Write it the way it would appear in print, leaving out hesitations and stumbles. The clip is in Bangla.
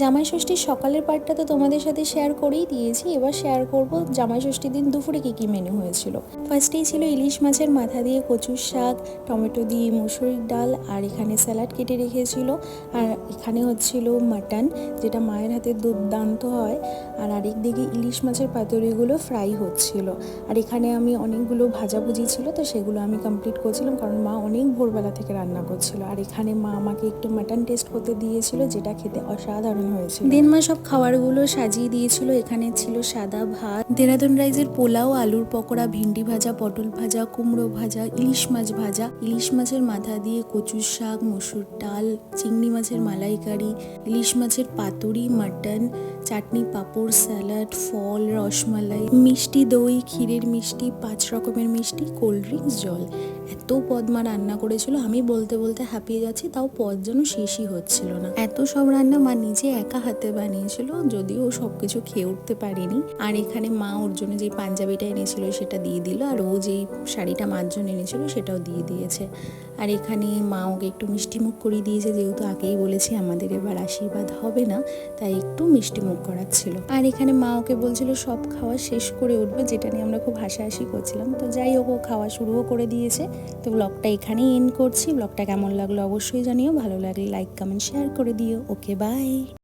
জামাই ষষ্ঠীর সকালের পার্টটা তো তোমাদের সাথে শেয়ার করেই দিয়েছি, এবার শেয়ার করব জামাই ষষ্ঠীর দিন দুপুরে কী মেনু হয়েছিল। ফার্স্টেই ছিল ইলিশ মাছের মাথা দিয়ে কচুর শাক, টমেটো দিয়ে মুসুরির ডাল, আর এখানে স্যালাড কেটে রেখেছিল, আর এখানে হচ্ছিল মাটন, যেটা মায়ের হাতে দুর্দান্ত হয়, আর আরেক দিকে ইলিশ মাছের পাতুরিগুলো ফ্রাই হচ্ছিল। আর এখানে আমি অনেকগুলো ভাজাভুজি ছিল, তো সেগুলো আমি কমপ্লিট করছিলাম, কারণ মা অনেক ভোরবেলা থেকে রান্না করছিল। আর এখানে মা আমাকে একটু মাটন টেস্ট করতে দিয়েছিল, যেটা খেতে অসাধারণ হয়েছিল। দেন মা সব খাবারগুলো সাজিয়ে দিয়েছিল। এখানে ছিল সাদা ভাত, দেরাদুন রাইসের পোলাও, আলুর পকোড়া, ভিন্ডি ভাজা, পটল ভাজা, কুমড়ো ভাজা, ইলিশ মাছ ভাজা, ইলিশ মাছের মাথা দিয়ে কচুর শাক, মসুর ডাল, চিংড়ি মাছের মালাইকারি, ইলিশ মাছের পাতুরি, মাটন, চাটনি, পাঁপড়, স্যালাড, ফল, রসমালাই, মিষ্টি দই, ক্ষীরের মিষ্টি, 5 রকমের মিষ্টি, কোল্ড ড্রিঙ্কস, জল। এত পদ মা রান্না করেছিল, আমি বলতে বলতে হাঁপিয়ে যাচ্ছি, তাও পদ যেন শেষই হচ্ছিল না। এত সব রান্না মা নিজে একা হাতে বানিয়েছিল, যদিও সব কিছু খেয়ে উঠতে পারিনি। আর এখানে মা ওর জন্য যে পাঞ্জাবিটা এনেছিল সেটা দিয়ে দিল, আর ও যেই শাড়িটা মার জন্য এনেছিল সেটাও দিয়ে দিয়েছে। আর এখানে মা ওকে একটু মিষ্টি মুখ করিয়ে দিয়েছে, যেহেতু আগেই বলেছি আমাদের এবার আশীর্বাদ হবে না, তাই একটু মিষ্টি মুখ করাচ্ছিল। আর এখানে মা ওকে বলছিল সব খাওয়া শেষ করে উঠবে, যেটা নিয়ে আমরা খুব হাসাহাসি করছিলাম। তো যাই হোক, ও খাওয়া শুরুও করে দিয়েছে। তো ব্লগটা এখানেই এন্ড করছি। ব্লগটা কেমন লাগলো অবশ্যই জানিও, ভালো লাগলে লাইক কমেন্ট শেয়ার করে দিও। ওকে, বাই।